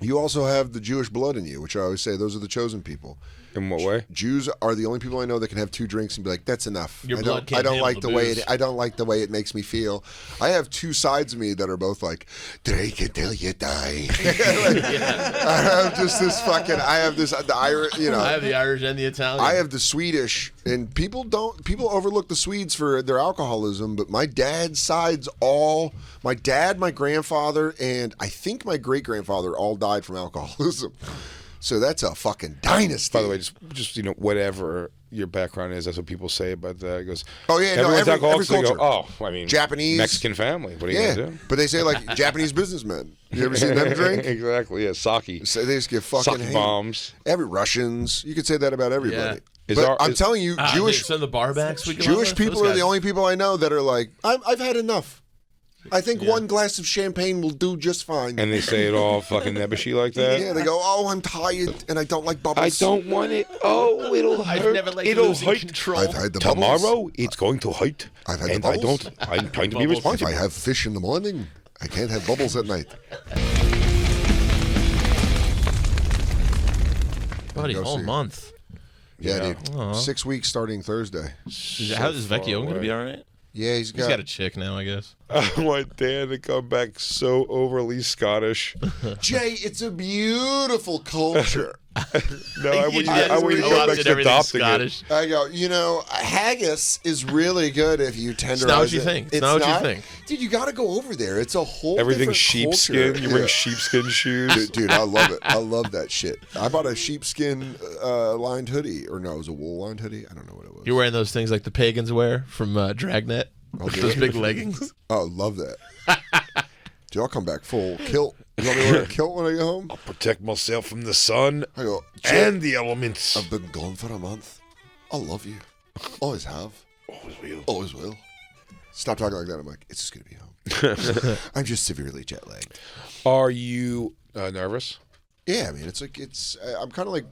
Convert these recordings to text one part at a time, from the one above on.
You also have the Jewish blood in you, which I always say those are the chosen people. In what way? Jews are the only people I know that can have 2 drinks and be like, "That's enough." Your I blood don't, can't I don't handle like the the way booze. it. I don't like the way it makes me feel. I have 2 sides of me that are both like, "Drink until you die." I have just this fucking. I have this the Irish. You know, I have the Irish and the Italian. I have the Swedish, and people overlook the Swedes for their alcoholism, but my dad's sides all. My dad, my grandfather, and I think my great grandfather all died from alcoholism. So that's a fucking dynasty. By the way, just whatever your background is, that's what people say about that. It goes, oh yeah, everyone's every alcoholics. They culture. go, I mean, Japanese Mexican family. What are you gonna do? But they say like Japanese businessmen. You ever seen them drink? Exactly. Yeah, sake. So they just get fucking Sake bombs. Every Russians. You could say that about everybody. Yeah. But I'm telling you, Jewish some of the barbacks we Jewish people are the only people I know that are like, I've had enough. I think 1 glass of champagne will do just fine. And they say it all fucking nebbishy like that. Yeah, they go, "Oh, I'm tired and I don't like bubbles. I don't want it. Oh, it'll hurt. I've never liked it'll losing hurt. control. I've had the Tomorrow bubbles. it's going to hurt. I've had the and I bubbles. don't. I'm trying to be If responsible. I have fish in the morning, I can't have bubbles at night." Buddy, Go whole see. month. Yeah, dude. Aw. 6 weeks starting Thursday. How's Vecchio going to be all right? Yeah, he's He's got a chick now, I guess. I want Dan to come back so overly Scottish. Jay, it's a beautiful culture. No, I wouldn't. You I just wouldn't go back adopted to everything adopting Scottish. it. I go, haggis is really good if you tenderize It's not what you it. think. It's not what you think. Dude, you got to go over there. It's a whole Everything's different sheepskin. culture. You bring sheepskin shoes. Dude, I love it. I love that shit. I bought a sheepskin lined hoodie. Or no, it was a wool lined hoodie. I don't know what it was. You're wearing those things like the pagans wear from Dragnet? Those big leggings? Oh, love that. Dude, I'll come back full kilt. You want me to wear a kilt when I get home? I'll protect myself from the sun I go, Jay, and the elements. I've been gone for a month. I love you. Always have. Always will. Always will. Stop talking like that. I'm like, it's just going to be home. I'm just severely jet lagged. Are you nervous? Yeah, I mean, I'm kind of like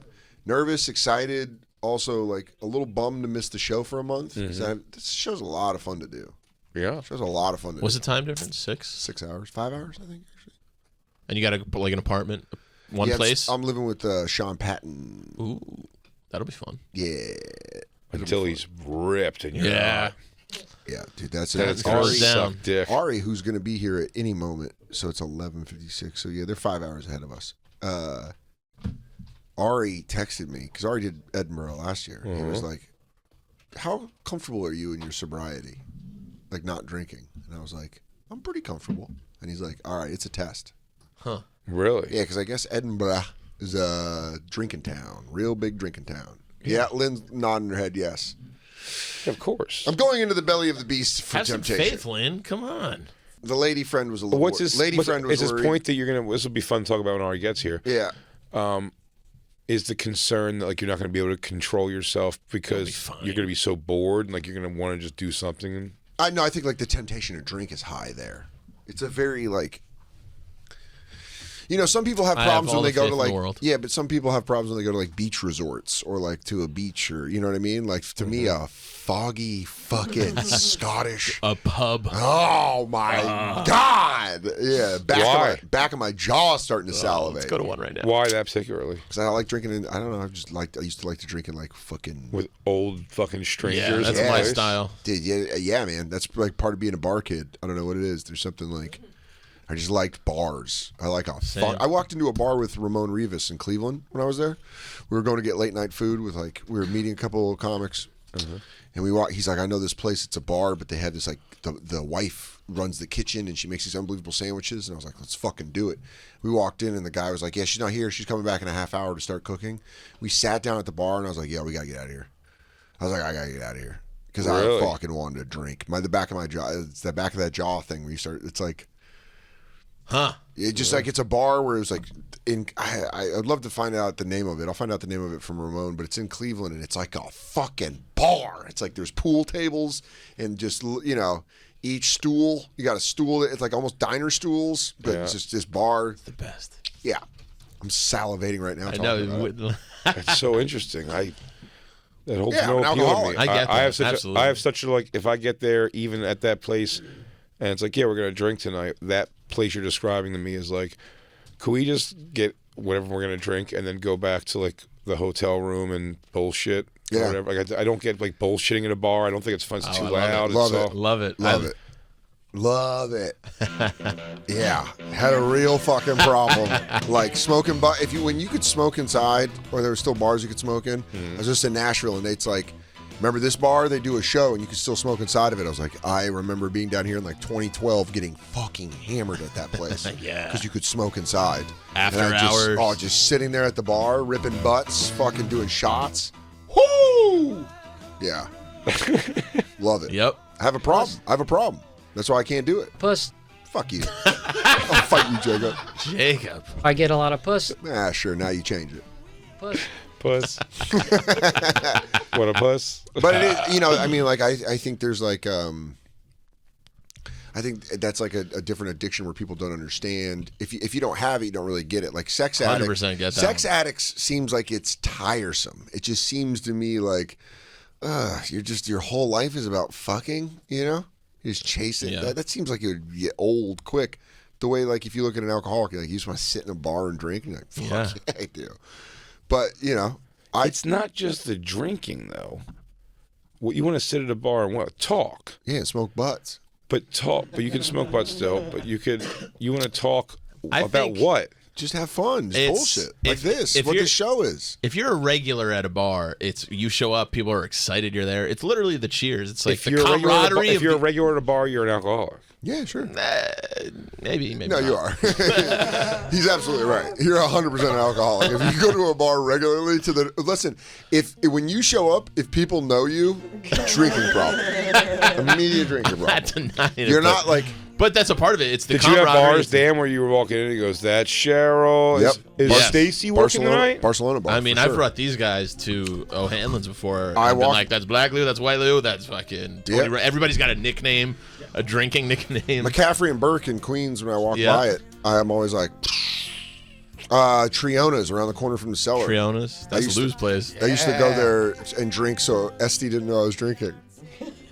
nervous, excited, also like a little bummed to miss the show for a month. This show's a lot of fun to do. Yeah. Show's a lot of fun to What's do. the time difference? 6? 6 hours, 5 hours, I think, actually. And you got to put like an apartment, one place? I'm living with Sean Patton. Ooh, that'll be fun. Yeah. Until he's ripped and you're Yeah. not. Yeah, dude, that's That's Ari Ari down. suck dick. Ari, who's going to be here at any moment, so it's 11:56. So yeah, they're 5 hours ahead of us. Ari texted me because Ari did Edinburgh last year. He was like, "How comfortable are you in your sobriety, like not drinking?" And I was like, "I'm pretty comfortable." And he's like, "All right, it's a test." Huh. Really? Yeah, because I guess Edinburgh is a drinking town, real big drinking town. Yeah, Lynn's nodding her head yes. Of course. I'm going into the belly of the beast for Have some temptation. faith, Lynn. Come on. The lady friend was a little. What's his friend was is his worried. point that you're gonna? This will be fun to talk about when Ari gets here. Yeah. Is the concern that like you're not going to be able to control yourself because fine. you're going to be so bored and like you're going to want to just do something? I know. I think like the temptation to drink is high there. It's a very like. Some people have I have problems all when they the go faith to in the like world. yeah, but some people have problems when they go to like beach resorts or like to a beach or you know what I mean. Like to me, a foggy fucking Scottish. A pub. Oh my God! Yeah, Why? back of my jaw starting to salivate. Let's go to one right now. Why that particularly? Because I like drinking in. I don't know. I used to like to drink in like fucking. With old fucking Yeah, strangers. that's in the my place? style. Dude, yeah, man. That's like part of being a bar kid. I don't know what it is. There's something like. I just liked bars. I like a Same. I walked into a bar with Ramon Rivas in Cleveland when I was there. We were going to get late night food with we were meeting a couple of comics, and we walked. He's like, I know this place. It's a bar, but they have this like the wife runs the kitchen and she makes these unbelievable sandwiches. And I was like, let's fucking do it. We walked in and the guy was like, yeah, she's not here. She's coming back in a half hour to start cooking. We sat down at the bar and I was like, yeah, we gotta get out of here. I was like, I gotta get out of here because Really? I fucking wanted to drink. The back of my jaw. It's the back of that jaw thing where you start. It's like. Huh. It just like it's a bar where it's like I'd love to find out the name of it. I'll find out the name of it from Ramon, but it's in Cleveland and it's like a fucking bar. It's like there's pool tables and just each stool you got a stool. It's like almost diner stools, but it's just this bar. The best. Yeah, I'm salivating right now. I talking about it. know. It's so interesting. That holds Yeah, no I'm an appeal to alcoholic. me. I get that. I have such Absolutely. I have such a like. If I get there, even at that place, and it's like, yeah, we're gonna drink tonight. That place you're describing to me is like Could we just get whatever we're gonna drink and then go back to like the hotel room and bullshit? Yeah. Or whatever. Like I don't get like bullshitting in a bar. I don't think it's fun. It's too loud. Love It's it. Love it. Love it. Love it. Yeah, had a real fucking problem. Like smoking, but when you could smoke inside, or there were still bars you could smoke in. I was just in Nashville, and it's like, remember this bar? They do a show, and you could still smoke inside of it. I was like, I remember being down here in like 2012, getting fucking hammered at that place. Yeah, because you could smoke inside after hours. Oh, just sitting there at the bar, ripping butts, fucking doing shots. Whoo! Yeah, love it. Yep. I have a problem. I have a problem. That's why I can't do it. Puss. Fuck you. I'll fight you, Jacob. Jacob. I get a lot of puss. Ah, sure. Now you change it. Puss. Puss. What a puss. But it is, I mean, like, I think there's like, I think that's like a different addiction where people don't understand. If you don't have it, you don't really get it. Like sex addicts. 100% get that. Sex addicts seems like it's tiresome. It just seems to me like, your whole life is about fucking, You're just chasing. Yeah. That seems like it would get old quick. The way, like, if you look at an alcoholic, you're like, you just want to sit in a bar and drink, and you're like, fuck yeah, I do. But, it's not just the drinking, though. What you want to sit at a bar and what? Talk. Yeah, smoke butts. But you can smoke butts still, but you want to talk about think- what? Just have fun. Just It's- bullshit. Like if- this. if What you're- this show is. If you're a regular at a bar, you show up, people are excited you're there. It's literally the cheers. It's like If the you're camaraderie. if you're a regular at a bar, you're an alcoholic. Yeah, sure. Maybe No, not. you are. He's absolutely right. You're 100% an alcoholic. If you go to a bar regularly, listen, when you show up, if people know you, drinking problem, immediate drinking problem. Not denying it, You're but- not like. But that's a part of it. It's the Did you have camaraderie. bars, Dan, where you were walking in and he goes, "That's Cheryl. Yep. Is Yes. Stacy working tonight?" Barcelona bar. I mean, for I've sure. brought these guys to O'Hanlon's before. I I've been walked- like, that's Black Lou, that's White Lou, that's fucking Tony Yep. Everybody's got a nickname, a drinking nickname. McCaffrey and Burke in Queens, when I walk Yeah. by it, I'm always like, Triona's around the corner from the cellar. Triona's. That's used Lou's place. I used to go there and drink so Esty didn't know I was drinking.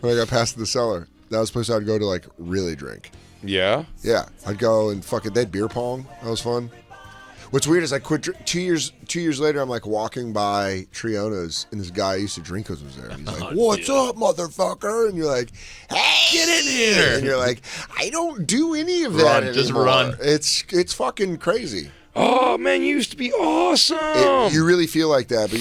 When I got past the cellar, that was the place I'd go to, like, really drink. Yeah. Yeah, I'd go and fucking, they had beer pong. That was fun. What's weird is I quit 2 years later, I'm like walking by Triona's, and this guy I used to drink with was there. And he's like, "What's up, motherfucker?" And you're like, "Hey, Get in here." And you're like, "I don't do any of that Run, anymore." just run. It's fucking crazy. Oh man, you used to be awesome. You really feel like that, but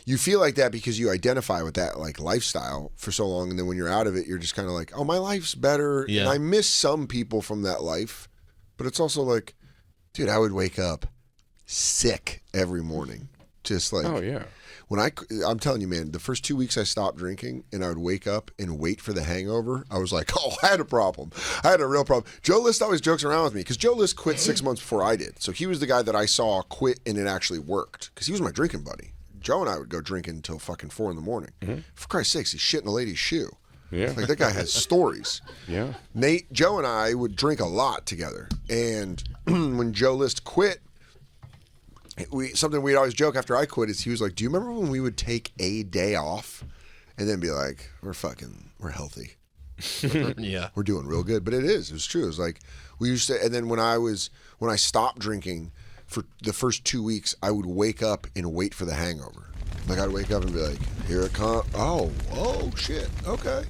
you feel like that because you identify with that like lifestyle for so long, and then when you're out of it, you're just kind of like, oh, my life's better. Yeah. And I miss some people from that life, but it's also like, dude, I would wake up sick every morning, just like, Oh yeah. when I'm telling you, man, the first 2 weeks I stopped drinking and I would wake up and wait for the hangover, I was like, oh, I had a problem. I had a real problem. Joe List always jokes around with me because Joe List quit 6 months before I did. So he was the guy that I saw quit and it actually worked because he was my drinking buddy. Joe and I would go drinking until fucking 4 in the morning. For Christ's sakes, he's shit in a lady's shoe. Yeah. Like, that guy has stories. Yeah. Joe and I would drink a lot together. And when Joe List quit, something we'd always joke after I quit is he was like, do you remember when we would take a day off and then be like, we're healthy. Yeah. We're doing real good. But it was true. It was like, we used to, and then when I stopped drinking for the first 2 weeks, I would wake up and wait for the hangover. Like, I'd wake up and be like, here it comes. Oh, shit. Okay.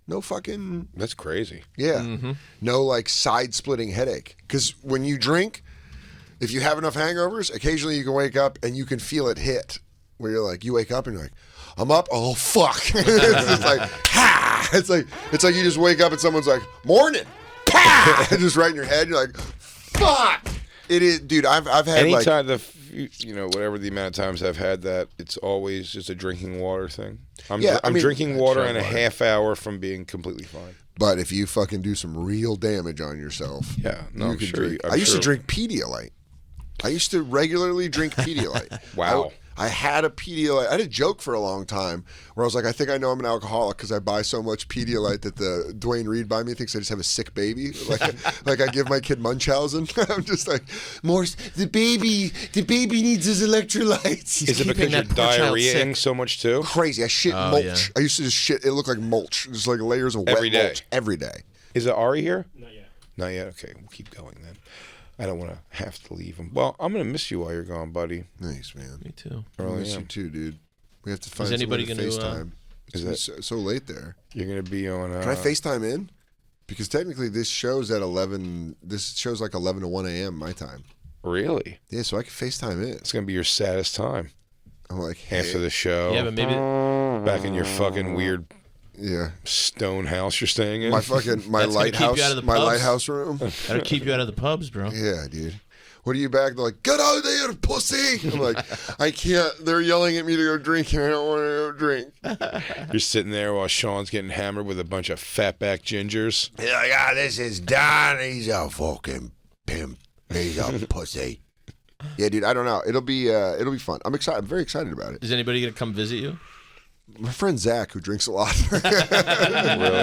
No fucking. That's crazy. Yeah. No, like, side-splitting headache. Because when you drink, if you have enough hangovers, occasionally you can wake up and you can feel it hit. Where you're like, you wake up and you're like, I'm up. Oh, fuck. It's just like, ha! It's like you just wake up and someone's like, morning. Pa! Just right in your head. You're like, fuck. It is, dude. I've had Anytime whatever the amount of times I've had that, it's always just a drinking water thing. I'm drinking water and a half hour from being completely fine. But if you fucking do some real damage on yourself, Yeah, no, you I'm can sure. drink. I'm I used to sure. drink Pedialyte. I used to regularly drink Pedialyte. Wow. I had a Pedialyte. I had a joke for a long time where I was like, I think I know I'm an alcoholic because I buy so much Pedialyte that the Dwayne Reed by me thinks I just have a sick baby. Like I give my kid Munchausen. I'm just like, Morse, the baby needs his electrolytes. Is it because you're diarrheaing so much too? Crazy. I shit mulch. yeah. I used to just shit. It looked like mulch. Just like layers of wet Every day. mulch every day. Is it Ari here? Not yet. Not yet. Okay, we'll keep going then. I don't want to have to leave him. Well, I'm gonna miss you while you're gone, buddy. Thanks, man. Me too. I miss you too, dude. We have to find anybody somebody to gonna FaceTime. It's so late there. You're gonna be on. Can I FaceTime in? Because technically, this show's at 11. This show's like 11 to 1 a.m. my time. Really? Yeah, so I can FaceTime in. It's gonna be your saddest time. I'm like, hey. After the show. Yeah, but maybe back in your fucking weird stone house you're staying in. My lighthouse room. That'll keep you out of the pubs, bro. Yeah, dude. What are you back? They're like, get out of there, pussy. I'm like, I can't. They're yelling at me to go drink, and I don't want to go drink. You're sitting there while Sean's getting hammered with a bunch of fatback gingers. He's like, this is Don. He's a fucking pimp. He's a pussy. Yeah, dude. I don't know. It'll be fun. I'm excited. I'm very excited about it. Is anybody gonna come visit you? My friend Zach, who drinks a lot. Really?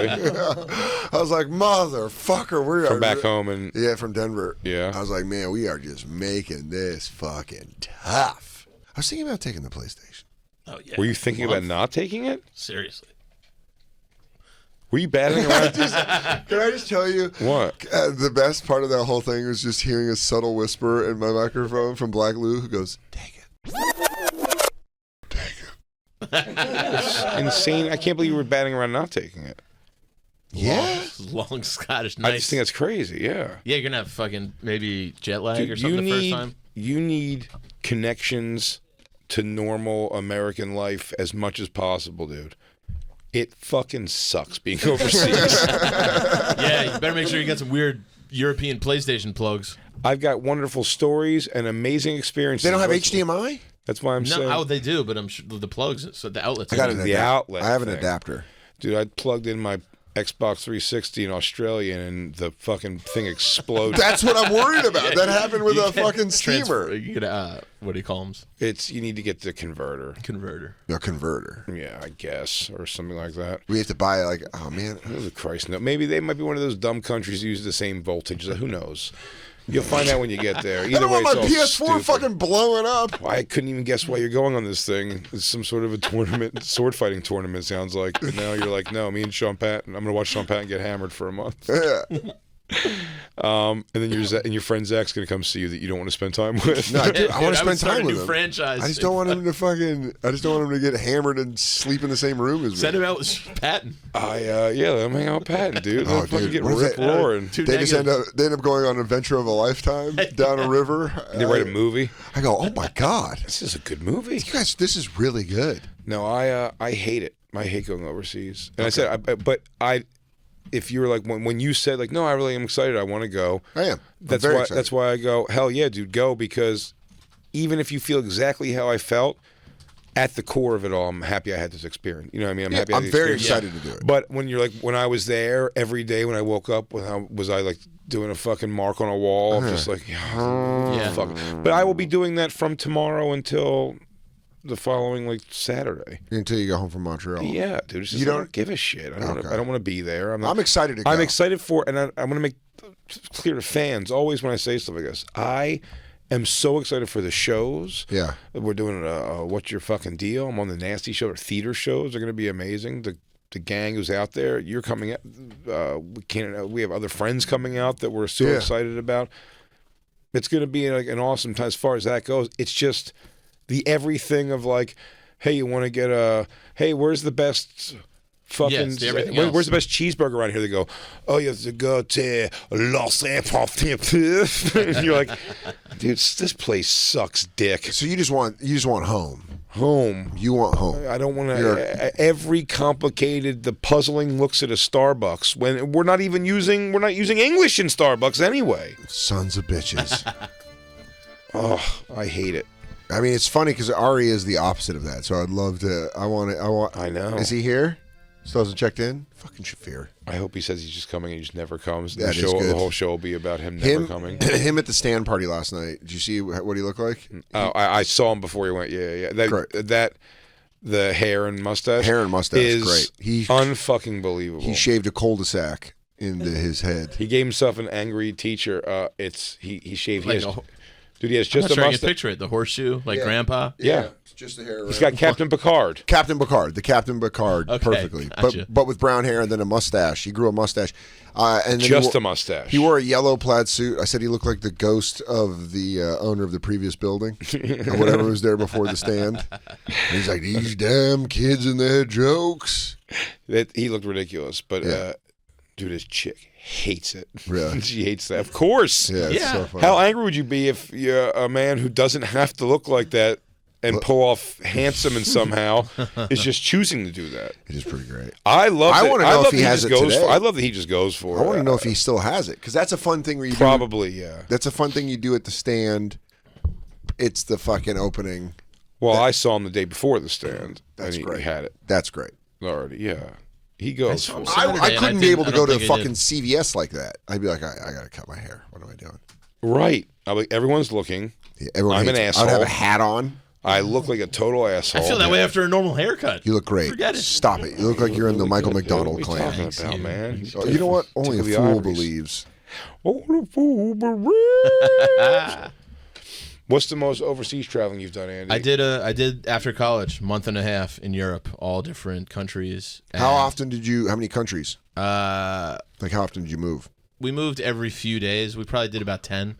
I was like, motherfucker, we are from back home and from Denver. Yeah. I was like, man, we are just making this fucking tough. I was thinking about taking the PlayStation. Oh yeah. Were you thinking about not taking it? Seriously. Were you batting around? Can I just tell you what? The best part of that whole thing was just hearing a subtle whisper in my microphone from Black Lou, who goes, "Take it." It's insane. I can't believe you were batting around not taking it. Yeah. Long Scottish nights. I just think that's crazy. Yeah. Yeah, you're gonna have fucking maybe jet lag or something the first time. You need connections to normal American life as much as possible, dude. It fucking sucks being overseas. Yeah, you better make sure you get some weird European PlayStation plugs. I've got wonderful stories and amazing experiences. They don't have HDMI? That's why I'm saying. No, they do, but I'm sure the plugs, so the outlets. I got the outlet. I have an thing. adapter. Dude, I plugged in my Xbox 360 in Australia and the fucking thing exploded. That's what I'm worried about. That happened with a fucking steamer. You get what do you call them? You need to get the converter. A converter. Yeah, I guess, or something like that. We have to buy oh man. Oh, Christ, no. Maybe they might be one of those dumb countries who use the same voltage. Who knows? You'll find out when you get there. Either way, I don't want my it's all PS4 stupid. fucking blowing up. I couldn't even guess why you're going on this thing. It's some sort of a tournament, sword fighting tournament. Sounds like. And now you're like, no, me and Sean Patton. I'm gonna watch Sean Patton get hammered for a month. Yeah. And then your friend Zach's gonna come see you that you don't want to spend time with. No, I want to spend time with him. Franchise. I just don't want him to get hammered and sleep in the same room as me. Send him out with Patton. Let him hang out with Patton, dude. Oh, They'll fucking dude, get what is rip that? roaring. They end up going on an adventure of a lifetime down a river. They write a movie. I go, oh my god, This is a good movie. you guys, this is really good. No, I hate it. I hate going overseas. And I said, if you were like when you said like, no, I really am excited. I want to go. I am. That's why I go. Hell yeah, dude, go, because even if you feel exactly how I felt, at the core of it all, I'm happy I had this experience. You know what I mean? I'm happy. I'm very excited to do it. But when you're like, when I was there every day when I woke up, was I like doing a fucking mark on a wall? Just like, fuck. But I will be doing that from tomorrow until the following like Saturday. Until you go home from Montreal. Yeah, dude. It's just, I don't give a shit. I don't want to be there. I'm excited to go. I'm excited for, and I want to make clear to fans always when I say stuff like this. I am so excited for the shows. Yeah. We're doing What's Your Fucking Deal? I'm on the Nasty Show. Or theater shows. They're going to be amazing. The gang who's out there, you're coming out. We have other friends coming out that we're so excited about. It's going to be like an awesome time as far as that goes. It's just the everything of like, hey, you want to get hey, where's the best fucking, where's the best cheeseburger around here? They go, oh, you have to go to Los Angeles. And you're like, dude, this place sucks dick. So you just want home. Home. You want home. I don't want to. Every complicated, the puzzling looks at a Starbucks when we're not using English in Starbucks anyway. Sons of bitches. Oh, I hate it. I mean, it's funny because Ari is the opposite of that. So I'd love to. I know. Is he here? Still hasn't checked in? Fucking Shaffir. I hope he says he's just coming and he just never comes. That the whole show will be about him never coming. Him at the stand party last night. Did you see what he looked like? Oh, I saw him before he went. Yeah. The hair and mustache. Is great. He unfucking believable. He shaved a cul-de-sac into his head. He gave himself an angry teacher. He shaved like his. Dude, he has just a mustache. I can picture it. The horseshoe, like Grandpa. Yeah. just the hair. He's got Captain Picard. Captain Picard, Okay, perfectly, gotcha. but with brown hair and then a mustache. He grew a mustache, and then Just a mustache. He wore a yellow plaid suit. I said he looked like the ghost of the owner of the previous building, or whatever was there before the stand. And he's like, these damn kids and their jokes. He looked ridiculous, but dude, his chick hates it. Really? She hates that. Of course. Yeah, it's so funny. How angry would you be if you're a man who doesn't have to look like that and pull off handsome and somehow is just choosing to do that? It is pretty great. I love. I want to know if he has it today. I love that he just goes for it. I want to know if he still has it, because that's a fun thing where you Probably, do. yeah. That's a fun thing you do at the stand. It's the fucking opening. Well, I saw him the day before the stand. That's and great. He had it That's great. already. Yeah, he goes. For it. I couldn't be able to go to think I fucking CVS like that. I'd be like, I gotta cut my hair. What am I doing? Right. I'm like, everyone's looking. Yeah, everyone I'm an hates me. I'd asshole. have a hat on. I look like a total asshole. I feel that way after a normal haircut. You look great. Forget it. Stop it. You look like you're in the Michael McDonald What are you clan. talking about, man? He's Oh, you know what? Only a Tickle the fool ivories. believes. Only a fool believes. What's the most overseas traveling you've done, Andy? I did after college, month and a half in Europe, all different countries. How often did you? How many countries? How often did you move? we moved every few days. We probably did about 10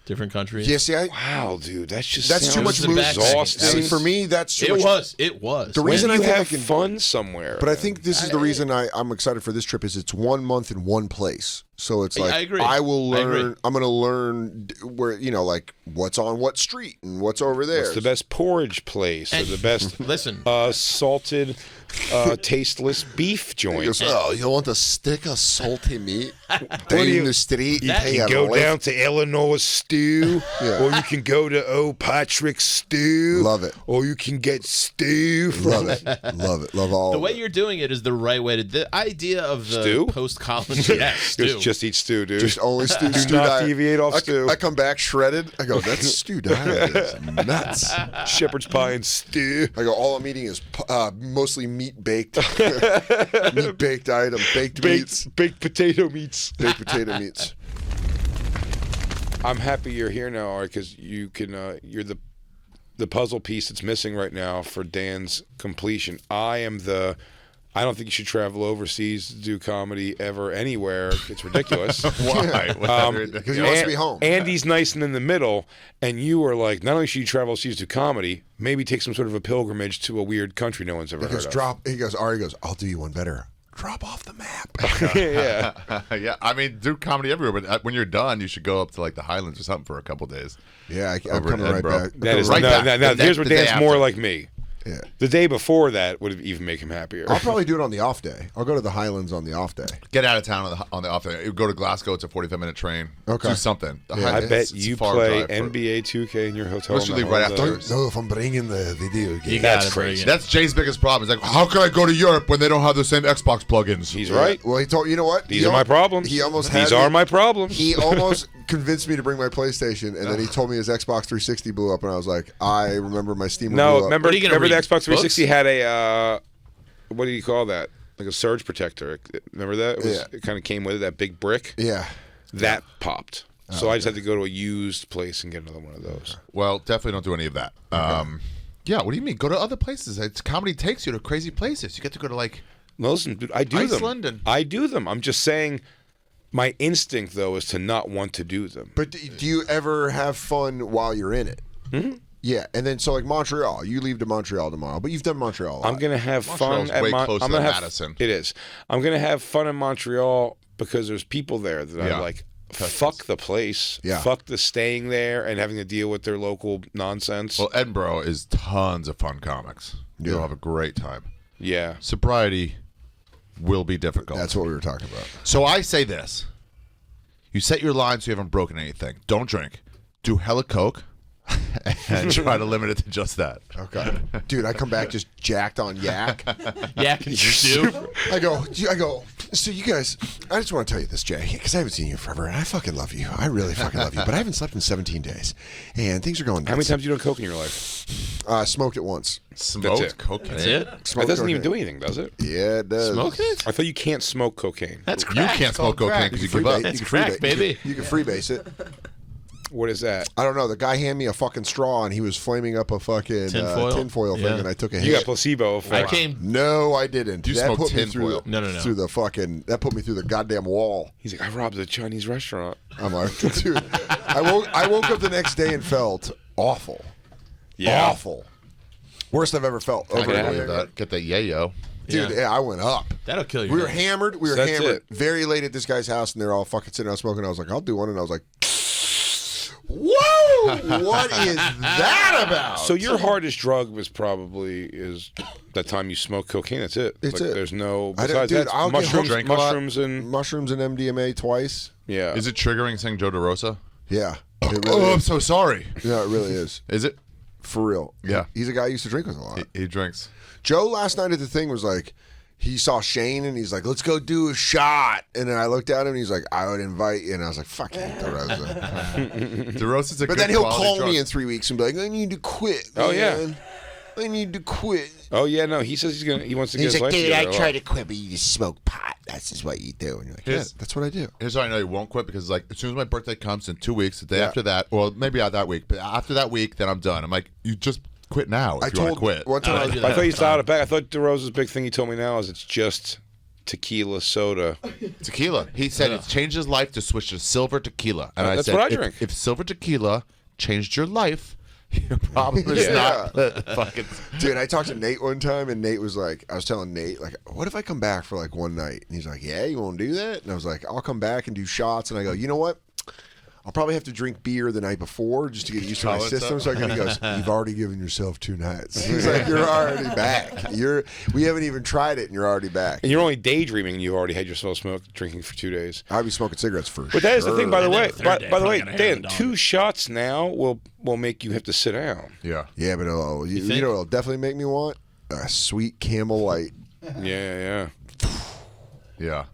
different countries. Yeah, see, Wow, dude, that's just that's too much the moving. back- exhausting. See, for me, that's too much. It was. The When reason do I you think I have can fun somewhere. But I think this is the reason I'm excited for this trip is it's 1 month in one place. So it's like I agree. will I agree. learn. I'm going to learn where like what's on what street and what's over there. What's the best porridge place or the best Listen, salted, tasteless beef He joint? goes, oh, you want a stick of salty meat down do you- the street? You Hey, can I go live- down to Eleanor's Stew, Yeah. or you can go to Patrick's Stew. Love it. Or you can get stew from Love it, love it, love all. the of way it. you're doing it is the right way to. The idea of the Stew? post-college, yes, stew. Just eat stew, dude. Just only stew. Do stew not diet. deviate off stew. I come back shredded. I go, that's stew diet is nuts. Shepherd's pie and stew. I go, all I'm eating is mostly meat baked, meat baked item, baked meats, Baked potato meats. baked potato meats. I'm happy you're here now, Ari, because you can. You're the puzzle piece that's missing right now for Dan's completion. I don't think you should travel overseas to do comedy ever, anywhere. It's ridiculous. Why? Because he wants to be home. Andy's nice and in the middle, and you are like, not only should you travel overseas to do comedy, maybe take some sort of a pilgrimage to a weird country no one's ever heard of. Ari goes, I'll do you one better. Drop off the map. Yeah. Yeah, I mean, do comedy everywhere, but when you're done, you should go up to like the Highlands or something for a couple days. Yeah, I'm Over in coming right Edinburgh. back. That is Right no, back. now, The here's day- where the day Dan's more after. like me. Yeah. The day before that would even make him happier. I'll probably do it on the off day. I'll go to the Highlands on the off day. Get out of town on the off day. You go to Glasgow. It's a 45-minute train. Okay. Do something. The Yeah. I Highlands, bet it's a you far play drive for- NBA 2K in your hotel. Literally room right all after. day. Don't know if I'm bringing the video game. You That's gotta bring crazy. it. That's Jay's biggest problem. He's like, how can I go to Europe when they don't have the same Xbox plugins? He's right. Well, he told you know what? These are my problems. He almost These had are me- my problems. He almost convinced me to bring my PlayStation, and then he told me his Xbox 360 blew up, and I was like, I remember my Steam. No, blew up. remember What are you gonna the read, Xbox 360 books? had a what do you call that? Like a surge protector. Remember that? Yeah. It kind of came with it, that big brick. Yeah. That popped. So I just had to go to a used place and get another one of those. Well, definitely don't do any of that. Yeah, what do you mean? Go to other places. It's comedy takes you to crazy places. You get to go to like No, listen, dude, I do Iceland them. and- I do them. I'm just saying my instinct, though, is to not want to do them. But do you ever have fun while you're in it? Mm-hmm. Yeah, and then so like Montreal, you leave to Montreal tomorrow, but you've done Montreal a lot. I'm going to have Montreal's fun at way closer I'm than gonna have, Madison. It is. I'm going to have fun in Montreal because there's people there that Yeah. I'm like, fuck the place. Yeah. Fuck the staying there and having to deal with their local nonsense. Well, Edinburgh is tons of fun comics. Yeah. You'll have a great time. yeah. Sobriety will be difficult. That's what we were talking about. So I say this. You set your line so you haven't broken anything. Don't drink. Do hella Coke and try to limit it to just that. Okay, dude, I come back just jacked on yak. Yeah, can you stew? I go. So you guys, I just want to tell you this, Jay, because I haven't seen you forever, and I fucking love you. I really fucking love you, but I haven't slept in 17 days, and things are going nuts. How many times have you done coke in your life? Smoked it once. Smoked it. cocaine. That's it? It doesn't even do anything, does it? Yeah, it does. Smoking it? I thought you can't smoke cocaine. That's You crack. can't smoke cocaine because you give up. You can crack, freebase, baby. You can freebase it. What is that? I don't know. The guy handed me a fucking straw, and he was flaming up a fucking tinfoil thing, and I took a hit. You got placebo effect. No, I didn't. You that smoked put me through tinfoil. No. Through the fucking. That put me through the goddamn wall. He's like, I robbed a Chinese restaurant. I'm like, dude. I woke up the next day and felt awful. Yeah. Awful. Worst I've ever felt. I can believe that. Get that yayo. Dude, yeah, I went up. That'll kill you. We were hammered. We were That's hammered it. very late at this guy's house, and they're all fucking sitting around smoking. I was like, I'll do one, and I was like, whoa! What is that about? So your hardest drug was probably that time you smoked cocaine. That's it. It's it. There's no I don't- besides dude, that I'll get home- mushrooms and mushrooms and MDMA twice. yeah. Is it triggering saying Joe DeRosa? Yeah, it really Oh, I'm is. so sorry. Yeah, it really is. Is it? For real. Yeah. He's a guy I used to drink with a lot. He drinks. Joe last night at the thing was like, he saw Shane and he's like, let's go do a shot. And then I looked at him and he's like, I would invite you. And I was like, fuck you, DeRosa. DeRosa's a But good then he'll quality call drug. me in 3 weeks and be like, I need to quit. Oh, yeah. man. I need to quit. Oh yeah, no. He says he wants to get He's his like, life dude, I together. tried to quit, but you just smoke pot. That's just what you do. And you're like, yeah, Here's- that's what I do. Here's how I know you won't quit, because like as soon as my birthday comes in 2 weeks, the day Yeah. after that, well maybe not that week, but after that week, then I'm done. I'm like, you just quit now if I you want told to quit. one time, I do I that. thought you dialed it back. I thought DeRosa's big thing he told me now is it's just tequila soda. Tequila. He said it's changed his life to switch to silver tequila, and I That's said, what I drink. If silver tequila changed your life, your problem is Yeah. not fucking. dude, I talked to Nate one time, and Nate was like, I was telling Nate, like, what if I come back for like one night? And he's like, yeah, you won't do that? And I was like, I'll come back and do shots. And I go, you know what? I'll probably have to drink beer the night before just to get used to my College system. stuff. So he goes, you've already given yourself 2 nights. He's like, you're already back. We haven't even tried it, and you're already back. And you're only daydreaming and you already had yourself drinking for 2 days. I'll be smoking cigarettes for sure. But that is the thing, by the And then way. the third By day, the way, probably gotta Dan, have the dog. 2 shots now will make you have to sit down. Yeah. Yeah, but you think? know what'll definitely make me want? A sweet Camel Light. Yeah. Yeah.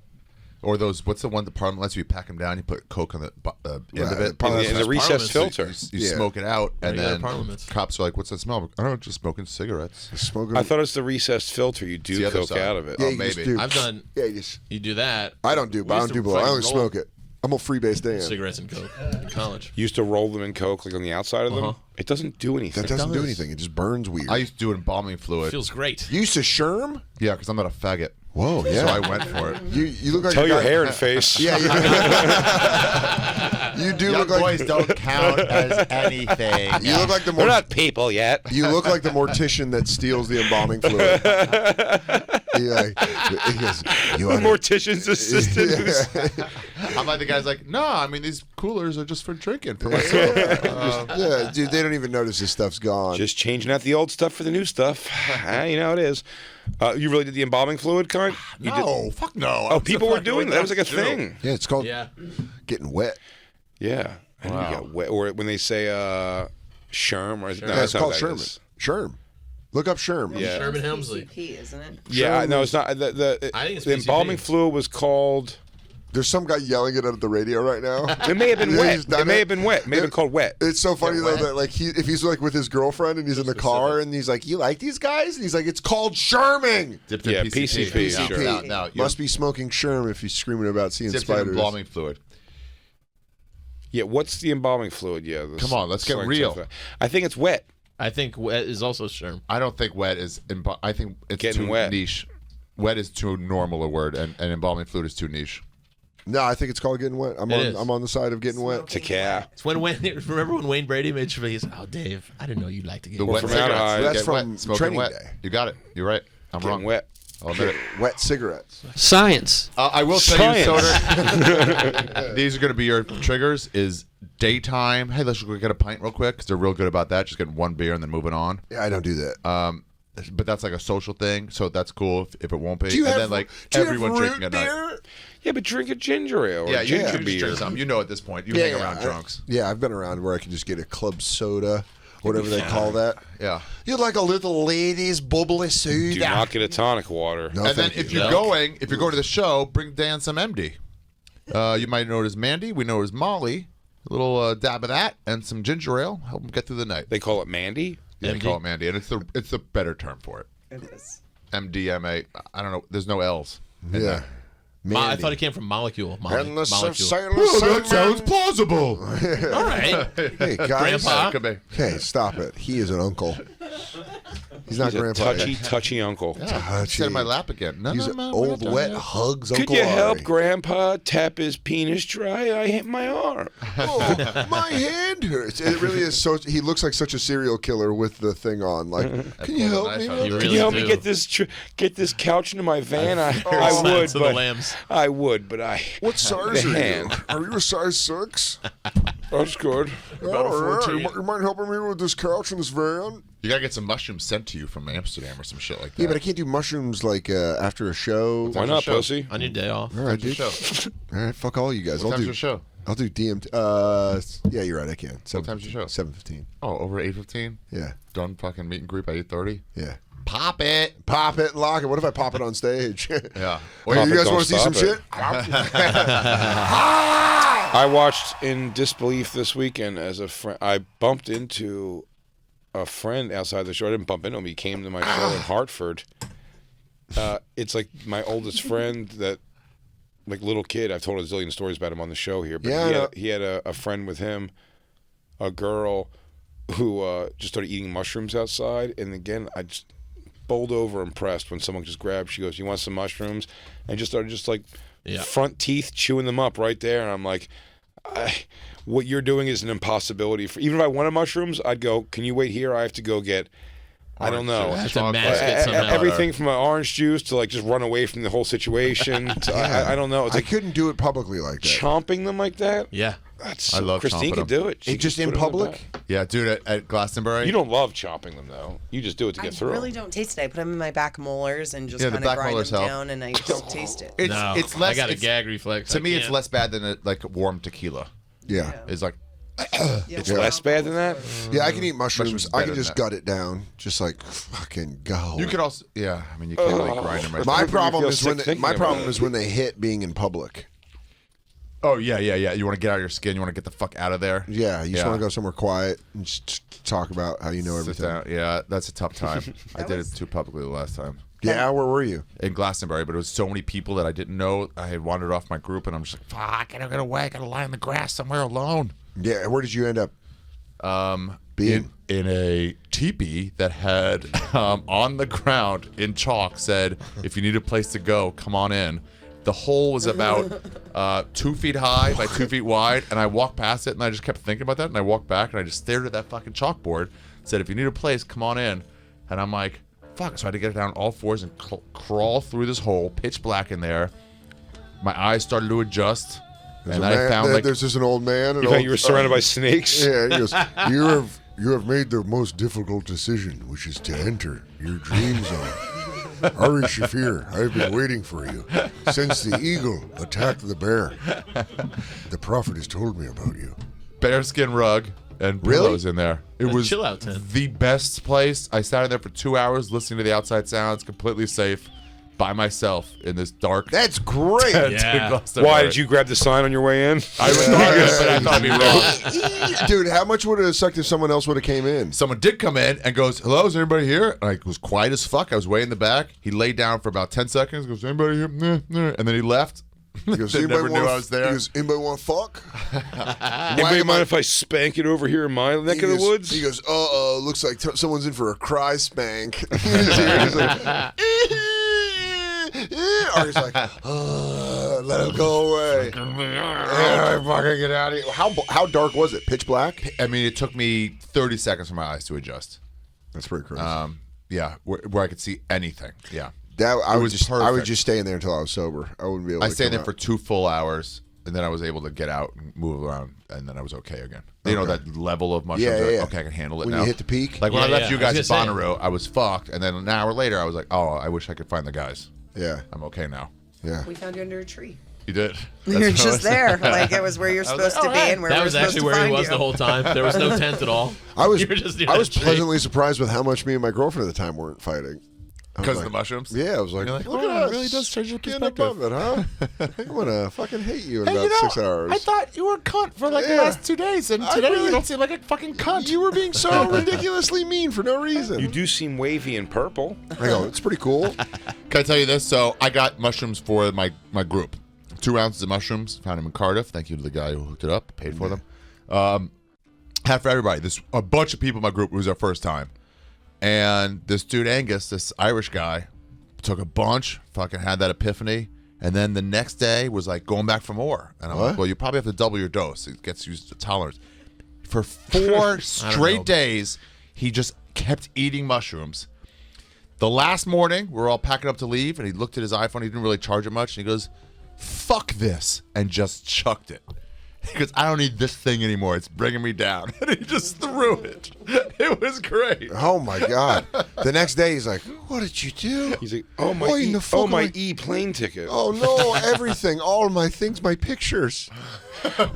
Or those, what's the one the Parliament lets you pack them down? You put Coke on the end of Right, it. Parliament- In the recessed Parliament's- filter. You Yeah. smoke it out, and you got then Parliaments. cops are like, "What's that smell?" I don't know, just smoking cigarettes. Smoking. I thought it's the recessed filter. You It's do the other coke side. out of it. Yeah, Oh, you just maybe. do. I've done. Yeah, You do that. I don't do, but I don't do blow. I only smoke it. I'm a freebase Dan. Cigarettes and coke in college. You used to roll them in coke, like on the outside of them. Uh-huh. It doesn't do anything. That doesn't do does. anything. It just burns weird. I used to do it embalming fluid. Feels great. You used to sherm? Yeah, because I'm not a faggot. Whoa, yeah. So I went for it. You look like Tell a your guy- hair and face. Yeah, you do Young look like boys don't count as anything. you look like the We're more not people yet. you look like the mortician that steals the embalming fluid. he goes, you The under- mortician's assistant. I'm like the guy's like, no, I mean these coolers are just for drinking for myself. Yeah, dude, they don't even notice this stuff's gone. Just changing out the old stuff for the new stuff. You know how it is. You really did the embalming fluid kind? You did- No, fuck no. Oh, people were doing that. That was like a thing. yeah, it's called Yeah. getting wet. Yeah. And you got wet. Or when they say Sherm. Or, no, Yeah, it's that's not called what that Sherman. is. Sherm. Look up Sherm. Yeah. Sherman Helmsley. PCP, isn't it? Yeah, no, it's not. The I think it's the PCP. embalming fluid was called. There's some guy yelling it at the radio right now. It may have been Yeah, wet. he's done It may it. have been wet. It may have been called wet. It's so funny though wet? that like if he's like with his girlfriend and he's in the car and he's like, "You like these guys?" And he's like, "It's called Sherming." Dipped in Yeah, PCP. PCP, Now, sure. now, you Must be smoking Sherm if he's screaming about seeing dipped in spiders. embalming fluid. Yeah, what's the embalming fluid? Yeah, the Come on, let's get slang real. term for that. I think it's wet. I think wet is also Sherm. I don't think wet is. I think it's Getting too wet. niche. Wet is too normal a word, and embalming fluid is too niche. No, I think it's called getting wet. I'm It is. on the side of getting wet. To cat. It's when remember when Wayne Brady made sure he's Dave, I didn't know you liked to get The wet. wet from cigarettes. Outhigh. That's Get from wet. Smoking Training wet. Day. You got it. You're right. I'm Getting wrong. wet. I'll admit it. Wet cigarettes. Science. I will tell you, Science. Soder. These are going to be your triggers. Is daytime. Hey, let's go get a pint real quick because they're real good about that. Just getting one beer and then moving on. Yeah, I don't do that. But that's like a social thing, so that's cool if it won't be. do you and have then like do you have everyone root drinking at night. beer? Yeah, but drink a ginger ale or Yeah, you ginger just beer. drink some. You know at this point. You hang around drunks. Yeah, I've been around where I can just get a club soda, whatever they call that. Yeah. You'd like a little lady's bubbly soda. Do not get a tonic water. No, And then thank if you. you're going to the show, bring Dan some MD. You might know it as Mandy. We know it as Molly. A little dab of that and some ginger ale. Help them get through the night. They call it Mandy. Yeah, they MD? call it Mandy, and it's the better term for it. It is. MDMA. I don't know. There's no L's. in Yeah. there. I thought it came from molecule. And the Molecule. That sounds plausible. All right. Hey, guys. Grandpa. Hey, stop it. He is an uncle. He's not He's a grandpa. touchy uncle. Sit in my lap again. No, He's no, an no, old, we're not wet done yet. hugs Could Uncle you help Ari. Grandpa tap his penis dry? I hit my arm. Oh, my hand hurts. It really is so. He looks like such a serial killer with the thing on. Like, can you help me? You man? really Can you help me do. get this couch into my van? I Silence would, of the but Lambs. I would, but I. What size The are hand. you? Are you a size 6? That's good. About a All right. 14. You mind helping me with this couch in this van? You gotta get some mushrooms sent to you from Amsterdam or some shit like that. Yeah, but I can't do mushrooms like after a show. Why not, show? pussy? On your day off. All right, When's your dude. show? All right, fuck all you guys. What I'll time's do your show? I'll do DMT. Yeah, you're right. I can. What time's your show? 7:15. Oh, over 8:15. Yeah, Done fucking meet and greet by 8:30. yeah. Pop it. Pop it and lock it. What if I pop it on stage? Yeah. Well, Pop you it, guys don't want to see some stop it. shit? I watched in disbelief this weekend as a friend. I bumped into a friend outside the show. I didn't bump into him. He came to my show in Hartford. It's like my oldest friend that, like little kid. I've told a zillion stories about him on the show here. But Yeah, he had a friend with him, a girl who just started eating mushrooms outside. And again, I just bowled over impressed when someone just grabbed. She goes, "You want some mushrooms?" And just started just like front teeth chewing them up right there. And I'm like, what you're doing is an impossibility. Even if I wanted mushrooms, I'd go, "Can you wait here? I have to go get." I don't know. Have to mask it somehow. Everything from an orange juice to like just run away from the whole situation. To, I don't know. It's I like couldn't do it publicly like that. chomping them like that. Yeah. That's I love Christine chomping could them. do it. She Just could in put 'em public? back. Yeah, dude, at Glastonbury. You don't love chomping them though. You just do it to I get through. really don't taste it. I put them in my back molars and just Yeah, the kind of back grind molars them help. down, and I don't taste it. It's less. I got a it's- gag reflex. To I me, it's can't. less bad than like warm tequila. Yeah. It's like It's less bad than that. Yeah, I can eat mushrooms. Mushrooms I better can than just that. gut it down. Just like fucking go. you could also. Yeah, I mean, you can't really grind them right. My Make me problem feel is sick when thinking my about problem it. is when they hit being in public. Oh yeah. You want to get out of your skin. You want to get the fuck out of there. Yeah, you just want to go somewhere quiet and just talk about how you know Sit everything. down. Yeah, that's a tough time. I did it too publicly the last time Yeah, where were you? in Glastonbury, but it was so many people that I didn't know. I had wandered off my group, and I'm just like, fuck, I gotta get away. I gotta lie in the grass somewhere alone. Yeah, where did you end up? Being In a teepee that had on the ground in chalk said, "If you need a place to go, come on in." The hole was about 2 feet high by 2 feet wide, and I walked past it, and I just kept thinking about that, and I walked back, and I just stared at that fucking chalkboard. Said, "If you need a place, come on in." And I'm like, fuck. So I had to get down on all fours and crawl through this hole, pitch black in there. My eyes started to adjust, and I found like there's just an old man. You thought you were surrounded by snakes. Yeah, he goes, you have made the most difficult decision, which is to enter your dream zone. Ari Shaffir, I've been waiting for you since the eagle attacked the bear. The prophet has told me about you. bearskin rug and Really? pillows in there. It was chill out tent. the best place. I sat in there for 2 hours listening to the outside sounds, completely safe, by myself in this dark. That's great. Yeah. Why did you grab the sign on your way in? I was targeted, but I thought I'd be wrong. Dude, how much would it have sucked if someone else would have came in? Someone did come in and goes, "Hello, is anybody here?" And I was quiet as fuck. I was way in the back. He laid down for about 10 seconds. Goes, "Anybody here?" Nah, nah. And then he left. He goes, They never knew I was there. He goes, anybody want to fuck? Anybody mind if I spank it over here in my neck of the woods? He goes, looks like someone's in for a cry spank. He's like, Ari's like, let him go away. Yeah, fucking get out of here. How dark was it? Pitch black? I mean, it took me 30 seconds for my eyes to adjust. That's pretty crazy. Yeah, where I could see anything. Yeah. I would was just perfect. stay in there until I was sober. I wouldn't be able. I to stayed come there out. for 2 full hours, and then I was able to get out and move around, and then I was okay again. You know, that level of mushrooms. Yeah, like, yeah. okay, I can handle it When now. you hit the peak. Like when Yeah, I left yeah. you I was guys at gonna say. Bonnaroo, I was fucked, and then an hour later, I was like, oh, I wish I could find the guys. Yeah, I'm okay now. yeah. We found you under a tree. You did. You're just there, like it was where you're supposed to be and where That we're was supposed actually to where he find was you. the whole time. There was no tent at all. I was You were just near I was that tree. pleasantly surprised with how much me and my girlfriend at the time weren't fighting. Because of the mushrooms? Yeah, I was like, You're like, look oh, at us. it really does change your Getting perspective. above it, huh? I'm gonna fucking hate you in about 6 hours. I thought you were a cunt for like the Yeah. last 2 days, and I today really- you don't seem like a fucking cunt. You were being so ridiculously mean for no reason. You do seem wavy and purple. I go, it's pretty cool. Can I tell you this? So I got mushrooms for my group. 2 ounces of mushrooms. Found them in Cardiff. Thank you to the guy who hooked it up. Paid for them. Had for everybody. A bunch of people in my group. It was our first time. And this dude Angus, this Irish guy, took a bunch. Fucking had that epiphany. And then the next day was like going back for more. And I'm like, well, you probably have to double your dose. It gets used to tolerance. For 4 straight days, he just kept eating mushrooms. The last morning, we were all packing up to leave, and he looked at his iPhone. He didn't really charge it much. And he goes, fuck this, and just chucked it. He goes, I don't need this thing anymore. It's bringing me down. And he just threw it. It was great. Oh my god! The next day he's like, "What did you do?" He's like, oh my, Why in the fuck oh am my I- plane ticket. Oh no! Everything, all my things, my pictures.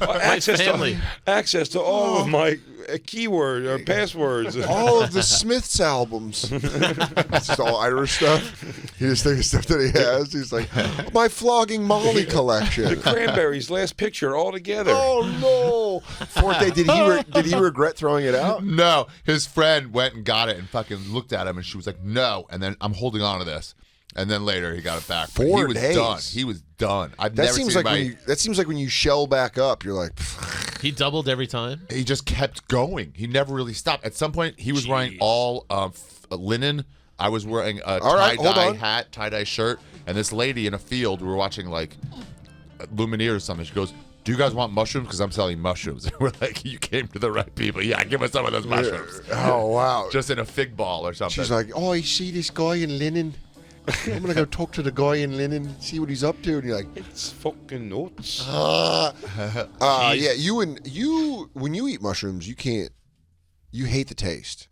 access family. Access to all of my keyword or passwords. All of the Smiths albums. It's just all Irish stuff. He just thinks stuff that he has. He's like, my flogging Molly collection. Cranberries, last picture, all together. Oh no! Fourth day, did he regret throwing it out? No, his friend went and got it and fucking looked at him, and she was like, no. And then I'm holding on to this. And then later he got it back. But 4 he was days. done. He was done. I've That never seems seen like when you shell back up, you're like, He doubled every time. He just kept going. He never really stopped. At some point, he was wearing all linen. I was wearing a All right, hold tie-dye on. hat, tie-dye shirt, and this lady in a field, we were watching like Lumineer or something. She goes, do you guys want mushrooms? Because I'm selling mushrooms. And we're like, you came to the right people. Yeah, give us some of those mushrooms. oh wow. Just in a fig ball or something. She's like, oh, I see this guy in linen. I'm gonna go talk to the guy in linen, see what he's up to. And you're like, It's fucking nuts. yeah, you when you eat mushrooms, you can't. You hate the taste.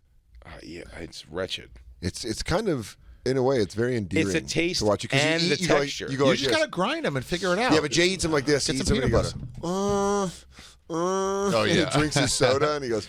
Yeah, it's wretched. It's kind of, in a way, it's very endearing. It's a taste to watch you, 'cause and you the eat, you go like- texture. You go You like just this. gotta grind them and figure it out. Yeah, but Jay eats them like this. Get He eats some them and he peanut goes, Oh, and yeah. he drinks his soda and he goes,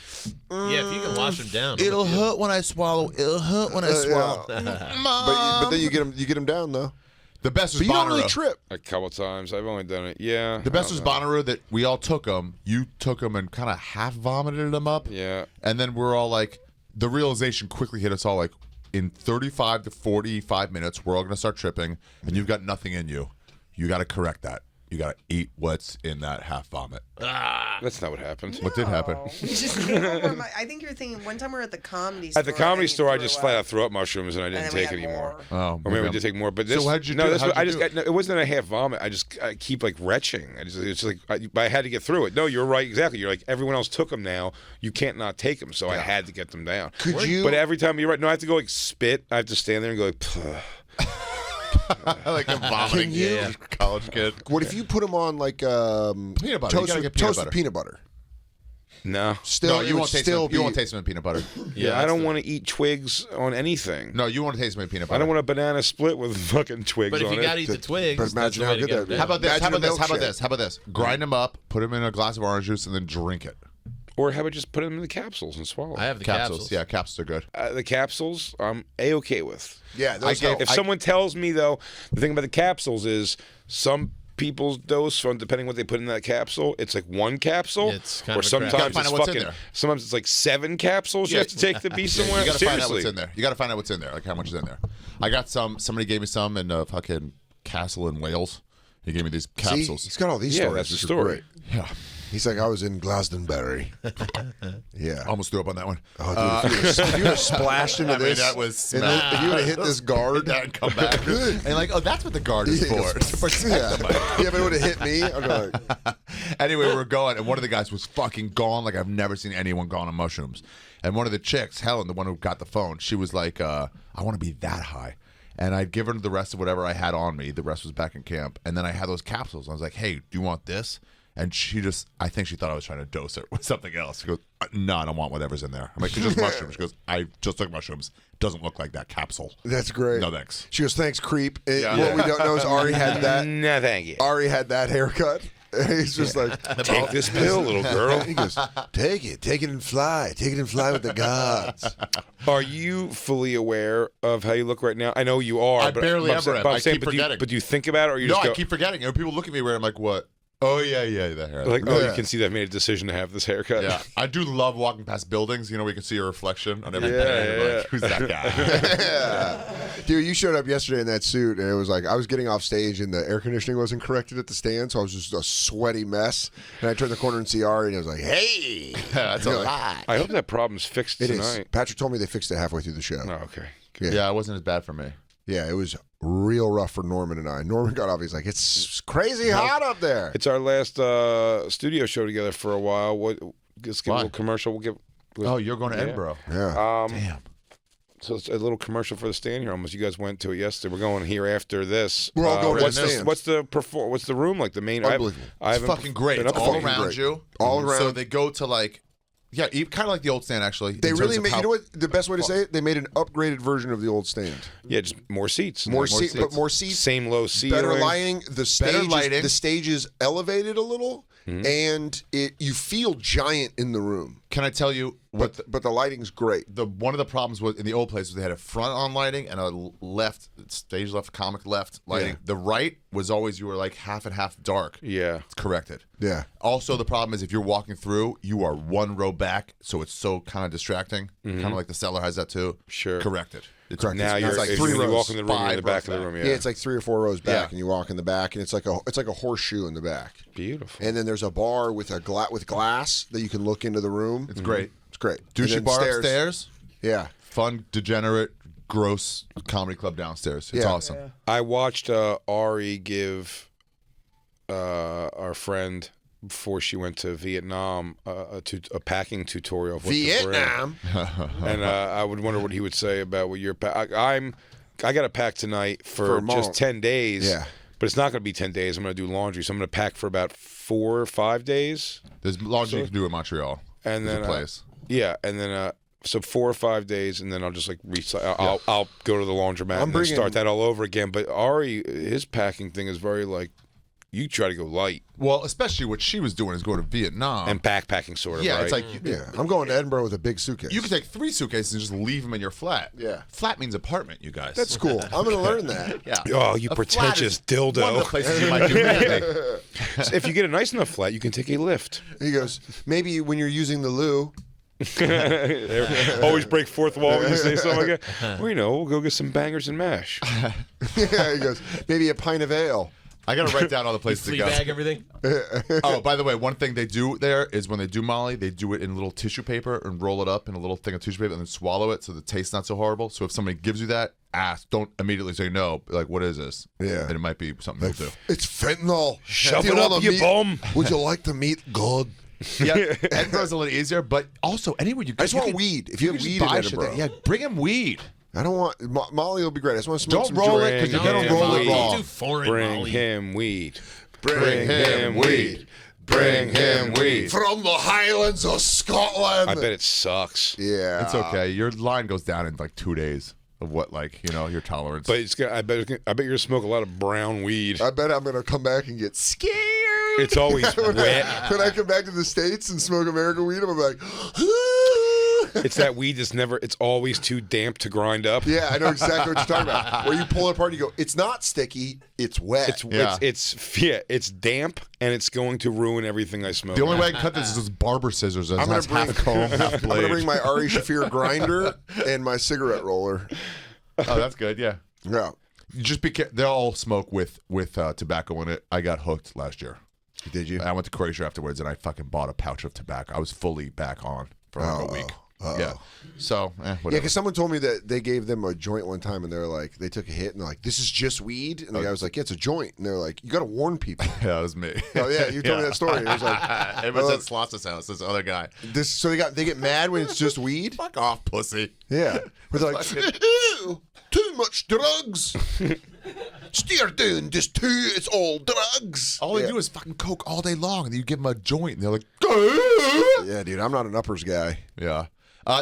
Yeah, if you can wash them down. It'll hurt when I swallow. It'll hurt when I swallow. but then you get him down though. The best was But you don't really Bonnaroo. trip. A couple times. I've only done it. Yeah. The best I was don't know. Bonnaroo that we all took them. You took them and kind of half vomited them up. Yeah. And then we're all like, the realization quickly hit us all like, in 35 to 45 minutes, we're all going to start tripping, and you've got nothing in you. You got to correct that. You got to eat what's in that half vomit. That's not what happened. What did happen? You just came over I think you're thinking one time we were at the comedy store. At the comedy and store, I you just threw flat up. out threw up mushrooms and I didn't And then we take it had anymore. more. Oh, Or maybe maybe we did take more. But this, So how'd you no, do- this, how'd I you just do got. No, it wasn't a half vomit. I keep like retching. It's like I had to get through it. No, you're right. Exactly. You're like everyone else took them now. You can't not take them. So I had to get them down. Could you? But every time you're right. No, I have to go like spit. I have to stand there and go like. Puh. Like a vomiting Can you- college kid. What if you put them on like Peanut butter. You toast, gotta with, get peanut toast butter. with peanut butter? No. Still, No, it you would won't taste still them. You be- won't taste them in peanut butter. Yeah, I don't want to eat twigs on anything. No, you want to taste them in peanut butter. I don't want a banana split with fucking twigs But if on you it. gotta eat the twigs, But that's imagine the how way to good get that'd be. them How about this? How Imagine about a this? How about milkshake. this? How about this? Grind them up, put them in a glass of orange juice, and then drink it. Or how about just put them in the capsules and swallow? I have the Capsules. Yeah, capsules are good. The capsules, I'm a-okay with. Yeah, those I help. If someone tells me though, the thing about the capsules is some people's dose, from depending what they put in that capsule, it's like one capsule, It's kind or of a crap. sometimes You gotta find it's out what's in fucking. there. Sometimes it's like 7 capsules you have to take to be somewhere. You gotta find out Seriously. what's in there. You gotta find out what's in there, like how much is in there. I got some. Somebody gave me some in a fucking castle in Wales. He gave me these See, capsules. he's got all these Yeah, stories. that's the which are story. great. Yeah, He's like, I was in Glastonbury. Yeah. almost threw up on that one. Oh, dude, if you would have splashed into I mean, this, that was and then if you would have hit this guard, and come back and like, oh, that's what the guard is for. To protect yeah, them. yeah, but it would have hit me. I'd be like, Anyway, we're going, and one of the guys was fucking gone. Like I've never seen anyone gone on mushrooms. And one of the chicks, Helen, the one who got the phone, she was like, I want to be that high. And I'd given her the rest of whatever I had on me. The rest was back in camp. And then I had those capsules. I was like, hey, do you want this? And she just, I think she thought I was trying to dose her with something else. She goes, no, I don't want whatever's in there. I'm like, it's just mushrooms. She goes, I just took mushrooms. Doesn't look like that capsule. that's great. No thanks. She goes, thanks, creep. Yeah. What we don't know is Ari had that. No, thank you. Ari had that haircut. He's just like, Take this pill, little girl. He goes, take it and fly with the gods. Are you fully aware of how you look right now? I know you are. I but barely I'm ever saying- am. but I'm I saying, keep but do you- forgetting. But do you think about it, or you No, just go, I keep forgetting. And people look at me weird. I'm like, what? Oh, yeah, the hair. like, oh, Yeah. you can see that I made a decision to have this haircut. Yeah, I do love walking past buildings. You know, we can see a reflection on every Yeah, pan. yeah. Like, who's that guy? Dude, you showed up yesterday in that suit, and it was like I was getting off stage, and the air conditioning wasn't corrected at the stand, so I was just a sweaty mess. And I turned the corner and see Ari, and I was like, "Hey, That's a lie. I hope that problem's fixed it tonight. is." Patrick told me they fixed it halfway through the show. Oh, okay. Yeah, it wasn't as bad for me. Yeah, it was real rough for Norman and I. Norman got off. He's like, "It's crazy hot up there." It's our last studio show together for a while. Let's give a Why? little commercial. We'll give. Oh, you're going to Edinburgh. Yeah. Damn. So it's a little commercial for the stand here. Almost, you guys went to it yesterday. We're going here after this. We're all going to what's the the stand. what's the room like? The main. Unbelievable. I It's haven't fucking great. been It's up all there. fucking around great. you. All around. So they go to like, yeah, kind of like the old stand actually. They in really terms of made. how- You know what? The best way to say it, they made an upgraded version of the old stand. Yeah, just more seats. More Like, seats, but seats. more seats. Same low ceiling. Better lighting. The stage. lighting. The stage is elevated a little, and you feel giant in the room. Can I tell you what? But the lighting's great. One of the problems was in the old place was they had a front on lighting and a left stage left comic left lighting. Yeah. The right was always you were like half and half dark. Yeah. It's corrected. Yeah. Also, the problem is if you're walking through, you are one row back, so it's so kind of distracting. Kind of like the cellar has that too. Sure. Corrected. It's Correct. Now It's you're like like three when you rows, walk in the room, you're in the 5 back of the rows room. Yeah, Yeah, it's like 3 or 4 rows back, Yeah. and you walk in the back, and it's like a horseshoe in the back. beautiful. And then there's a bar with with glass that you can look into the room. It's great. It's great. And Douchey then bar upstairs. Yeah. Fun, degenerate, gross comedy club downstairs. It's Yeah. awesome. I watched Ari give our friend before she went to Vietnam a packing tutorial of what to bring. Vietnam. And I would wonder what he would say about what you're I got to pack tonight for a month. just 10 days. Yeah. But it's not going to be 10 days. I'm going to do laundry. So I'm going to pack for about 4 or 5 days. There's laundry you can do in Montreal. And There's then a place. yeah, and then so 4 or 5 days, and then I'll just like I'll go to the laundromat and then bringing- start that all over again. But Ari, his packing thing is very like you try to go light Well, especially what she was doing is going to Vietnam. and backpacking sort of. yeah, right? it's like Yeah. I'm going to Edinburgh with a big suitcase. you can take 3 suitcases and just leave them in your flat. Yeah. Flat means apartment, you guys. That's cool. I'm going to learn that. yeah. Oh, you A flat pretentious is dildo. One of the places you might do anything. If you get a nice enough flat, you can take a lift. He goes, maybe when you're using the loo. Always break fourth wall when you say something like that. Well, we'll go get some bangers and mash. Yeah, he goes, maybe a pint of ale. I got to write down all the places to go. Fleabag everything. Oh, by the way, one thing they do there is when they do Molly, they do it in little tissue paper and roll it up in a little thing of tissue paper and then swallow it so the taste's not so horrible. So if somebody gives you that, ask. Don't immediately say no. Like, what is this? Yeah. And it might be something you'll do. It's fentanyl. Shove Do you it up, wanna you meet- bum. Would you like to meet God? Yeah, Edinburgh's a little easier, but also anywhere you go. I just want weed. If you have can weed just in buy shit Edinburgh. there. Yeah, bring him weed. I don't want Molly will be great. I just want to smoke Don't some roll joints. it, 'cause you're Don't gonna roll roll it it raw. Too foreign, Bring Molly. him weed. Bring him weed. Bring him weed. From the Highlands of Scotland. I bet it sucks. Yeah. It's okay. Your line goes down in like 2 days of what, like, your tolerance. But I bet you're gonna smoke a lot of brown weed. I bet I'm going to come back and get scared. It's always when wet. When I come back to the States and smoke American weed, I'm gonna be like, It's that weed that's never. It's always too damp to grind up. yeah, I know exactly what you're talking about. Where you pull it apart, you go, it's not sticky, it's wet. It's damp and it's going to ruin everything I smoke. the only way I can cut this is with barber scissors. It I'm gonna has bring half comb, half I'm blade. gonna bring my Ari Shaffir grinder and my cigarette roller. Oh, that's good. Yeah. Yeah. You just be careful. They all smoke with tobacco in it. I got hooked last year. Did you? I went to Croatia afterwards, and I fucking bought a pouch of tobacco. I was fully back on for like a week. Yeah. So, whatever. Yeah, because someone told me that they gave them a joint one time, and they're like, they took a hit, and they're like, "This is just weed," and the guy was like, "Yeah, it's a joint," and they're like, "You got to warn people." Yeah, that was me. Oh yeah, you told me that story. It was like, It was at Sloss's house. This other guy. this. So they get mad when it's just weed. Fuck off, pussy. Yeah, but they're like, "Ew, too much drugs. Steer down, just too. It's all drugs." All they do is fucking coke all day long, and then you give them a joint, and they're like, Yeah, dude, I'm not an uppers guy. yeah.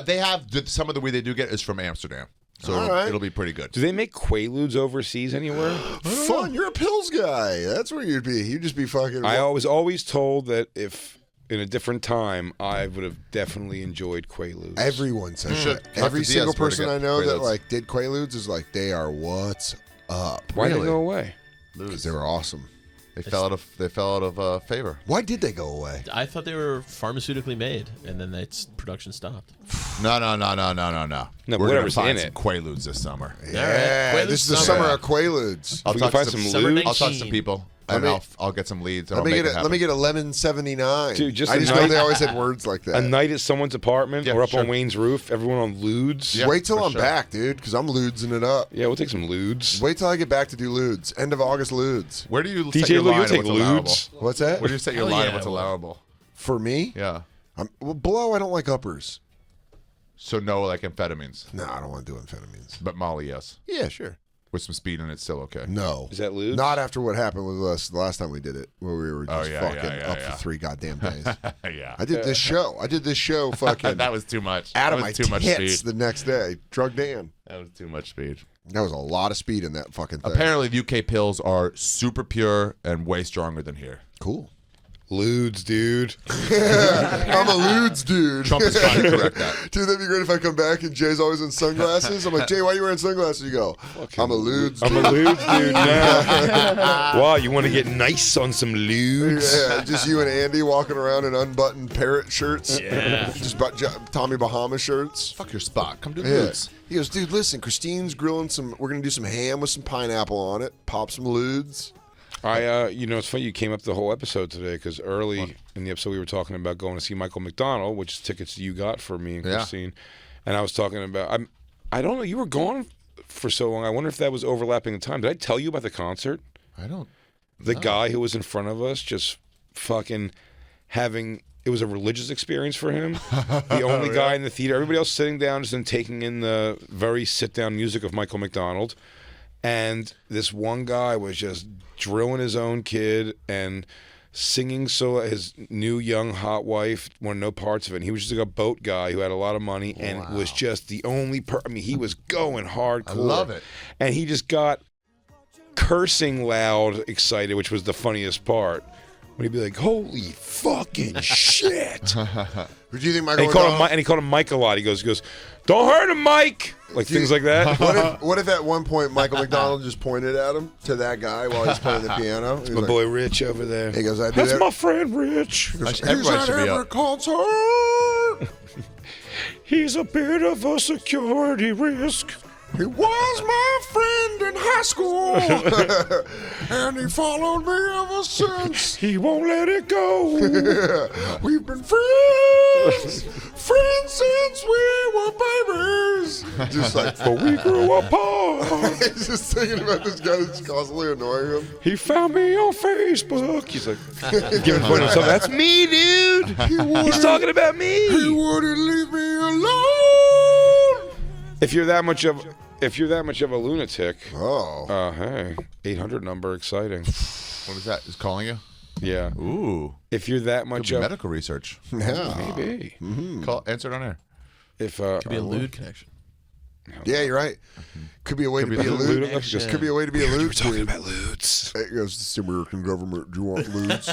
They have some of the weed they do get is from Amsterdam. So All right. it'll be pretty good. Do they make Quaaludes overseas anywhere? Fun. You're a pills guy. That's where you'd be. You'd just be fucking. I was always told that if in a different time, I would have definitely enjoyed Quaaludes. Everyone says that. Dr. Every Diaz single where to person get I know that Quaaludes. like did Quaaludes is like they are what's up. Why did Really? they go away? Because they were awesome. They fell out of favor. Why did they go away? I thought they were pharmaceutically made, and then production stopped. No. No, We're gonna whatever's find in some it. Quaaludes this summer. Yeah, Quaaludes this is the summer. summer of Quaaludes. I'll We talk can to find some Summer lube. I'll talk to some 19. people, and me- I'll get some leads. And Let I'll me make get it it. happen. Let me get a lemon 79. Dude, just I a just know night- they always had words like that. A night at someone's apartment Yeah, or up sure. on Wayne's roof, everyone on lewds. Yeah, Wait till for I'm sure. back, dude, because I'm ludesing it up. Yeah, we'll take some lewds. Wait till I get back to do ludes. End of August ludes. Where do you set DJ your Lou, line you'll of take what's allowable? lewds. What's that? Where do you set your Hell line of yeah, what's well. allowable? For me? Yeah. Well, below, I don't like uppers. So no, like amphetamines, No, I don't want to do amphetamines. but Molly, yes, Yeah, sure. with some speed in it, still okay. No. Is that lewds? Not after what happened with us the last time we did it, where we were just yeah, fucking yeah, up yeah. for 3 goddamn days. Yeah, I did this show fucking that was too much. out That of was my too much tits speed. the next day. Drug Dan. That was too much speed. That was a lot of speed in that fucking thing. Apparently, the UK pills are super pure and way stronger than here. Cool. Lewds, dude. I'm a ludes dude. Trump is trying to correct that. Dude, that'd be great if I come back and Jay's always in sunglasses. I'm like, Jay, why are you wearing sunglasses? You go, I'm a ludes I'm dude. a lewds dude now. Wow, you want to get nice on some lewds? Yeah, just you and Andy walking around in unbuttoned parrot shirts. Yeah. Just Tommy Bahama shirts. Fuck your spot. Come do the Yeah. ludes. He goes, dude, listen, Christine's grilling we're going to do some ham with some pineapple on it. Pop some ludes. It's funny you came up the whole episode today because early in the episode we were talking about going to see Michael McDonald, which is tickets you got for me and Yeah. Christine, and I was talking about I don't know, you were gone for so long. I wonder if that was overlapping the time. Did I tell you about the concert? I don't. The guy who was in front of us just fucking it was a religious experience for him. The only guy in the theater, everybody else sitting down just and taking in the very sit-down music of Michael McDonald. And this one guy was just drilling his own kid and singing his new young hot wife wanted no parts of it. And he was just like a boat guy who had a lot of money and was just the only he was going hardcore. I love it. And he just got cursing loud, excited, which was the funniest part. When he'd be like, "Holy fucking shit!" Who do you think and Michael he called him, McDonald? and he called him Mike a lot. He goes, "Don't hurt him, Mike!" Like things like that. What if at one point Michael McDonald just pointed at him, to that guy while he's playing the piano? He's My like, boy Rich over there. He goes, I do That's that. my friend Rich. Everybody should be up. concert. He's a bit of a security risk. He was my friend in high school, and he followed me ever since. He won't let it go. We've been friends since we were babies. Just like, But we grew apart. he's just thinking about this guy that's constantly annoying him. He found me on Facebook. He's like, giving point to himself. That's me, dude. He's talking about He me. wouldn't leave me alone. If you're that much of a lunatic, Oh, hey, 800 number, exciting. What is that? Is calling you? Yeah. Ooh. If you're that Could much be of medical research. yeah. maybe. Call. Answer it on air. If Could be a lewd connection. Yeah, you're right. Could be a way to be a lewd loot. connection. Could be a way to be a loot. we're talking about lewds. Hey, guys, this is the American government. Do you want lewds?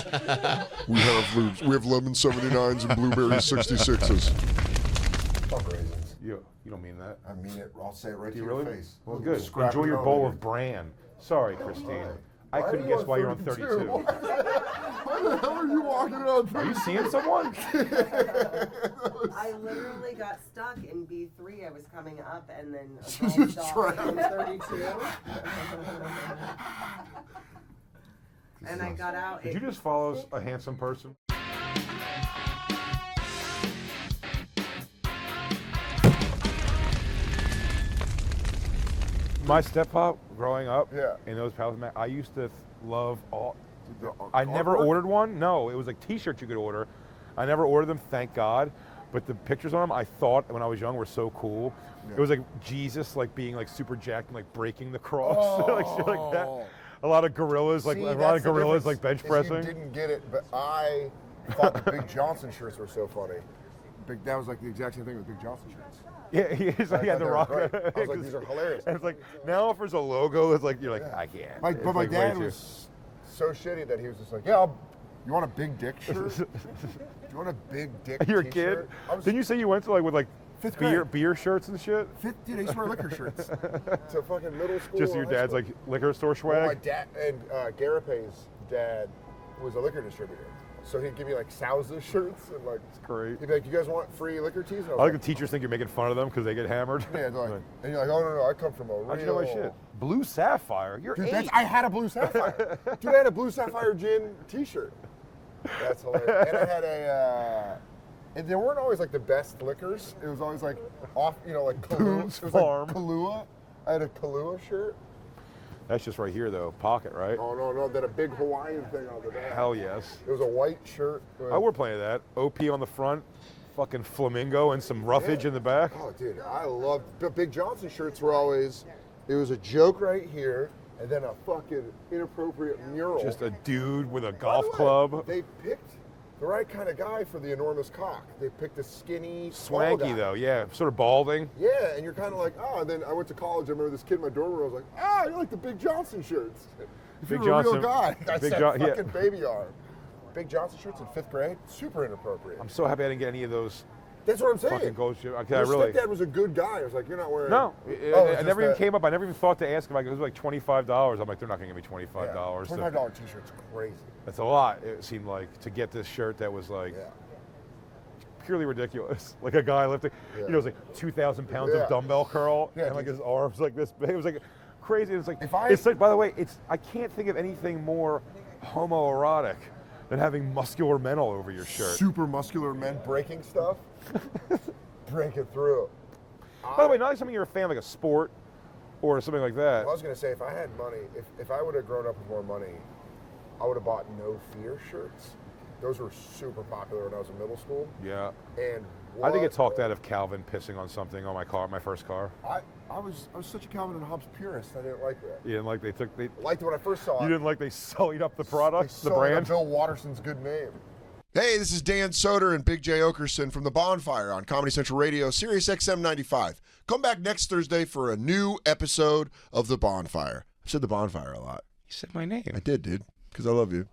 We have lewds. We have lemon 79s and blueberry 66s. Fuck raisins. You don't mean that. I mean it. I'll say it right to You your really? face. Well, good. Scrap Enjoy it your over bowl here. of bran. Sorry, Christine. I couldn't you guess why you're on 32? 32. Why the hell are you walking on Are you seeing someone? I literally got stuck in B3. I was coming up and then Just evolved off trying. in 32. And I got out. Did you just follow a handsome person? My step-pop growing up Yeah. in those palaces, I used to love all. I never ordered one. No, it was like T-shirts you could order. I never ordered them, thank God. But the pictures on them, I thought when I was young, were so cool. Yeah. It was like Jesus, like being like super jacked and like breaking the cross, like shit like that. A lot of gorillas, like See, a lot that's of the gorillas, difference, like bench is pressing. You didn't get it, but I thought the Big Johnson shirts were so funny. That was like the exact same thing with Big Johnson shirts. Yeah, he's like, I yeah, thought the they were rock. great. I was like, these are hilarious. And it's like, now offers a logo, it's like, you're like, I can't. But It's my like way dad too- was so shitty that he was just like, yeah, you want a big dick shirt? Do you want a big dick You're a t-shirt? kid? Didn't you say you went to like with like Fifth beer grade. beer shirts and shit? Dude, I used to wear liquor shirts to fucking middle school. Just or your high dad's school. like liquor store Well, my swag? dad and Garapay's dad was a liquor distributor. So he'd give me like Sousa shirts and like, Great. he'd be like, you guys want free liquor teas? And I like the teachers think you're making fun of them because they get hammered. yeah, they're like, and you're like, oh no, I come from a real. How'd you know my shit? Blue Sapphire? You're Dude, 8. I had a blue sapphire. Dude, I had a blue sapphire gin T-shirt. That's hilarious. And I had and there weren't always like the best liquors. It was always like off, like Kahlua. Boone's It was Farm. like Kahlua. I had a Kahlua shirt. That's just right here though, pocket, right? Oh no, then a big Hawaiian thing on the back. Hell yes. It was a white shirt. I wore plenty of that. OP on the front, fucking flamingo and some roughage in the back. Oh, dude, I loved the Big Johnson shirts. Were always, it was a joke right here, and then a fucking inappropriate mural. Just a dude with a By the golf way, club. They picked the right kind of guy for the enormous cock. They picked a skinny, tall Swanky guy. though, yeah. Sort of balding. Yeah, and you're kind of like, oh. And then I went to college. I remember this kid in my dorm room. I was like, ah, you like the Big Johnson shirts? If Big you're a real Johnson- guy, I Big said Jo- yeah. fucking baby arm. Big Johnson shirts in 5th grade, super inappropriate. I'm so happy I didn't get any of those That's what I'm saying. fucking gold shit. Okay, Your I really. stepdad was a good guy. I was like, you're not wearing. No, Oh, it's I just never even that- came up. I never even thought to ask him. Like, it was like $25. I'm like, they're not gonna give me $25. Yeah, So $25 T-shirts, crazy. that's a lot. It seemed like to get this shirt that was like Yeah. purely ridiculous. Like a guy lifting, Yeah. it was like 2,000 pounds Yeah. of dumbbell curl, Yeah, and like dude. his arms like this big. It was like crazy. It's like If it's like. By the way, I can't think of anything more homoerotic than having muscular men all over your shirt. Super muscular men breaking stuff, break it through. By the way, not like something you're a fan of, like a sport or something like that. I was gonna say, if I had money, if I would have grown up with more money, I would have bought No Fear shirts. Those were super popular when I was in middle school. Yeah. And I think what it talked out of Calvin pissing on something on my car, my first car. I was such a Calvin and Hobbes purist. I didn't like that. You didn't like they I liked it when I first saw it. You didn't like they sullied up the They product, the sold brand. Bill Watterson's good name. Hey, this is Dan Soder and Big J Oakerson from the Bonfire on Comedy Central Radio, Sirius XM 95. Come back next Thursday for a new episode of the Bonfire. I've said the Bonfire a lot. You said my name. I did, dude, because I love you.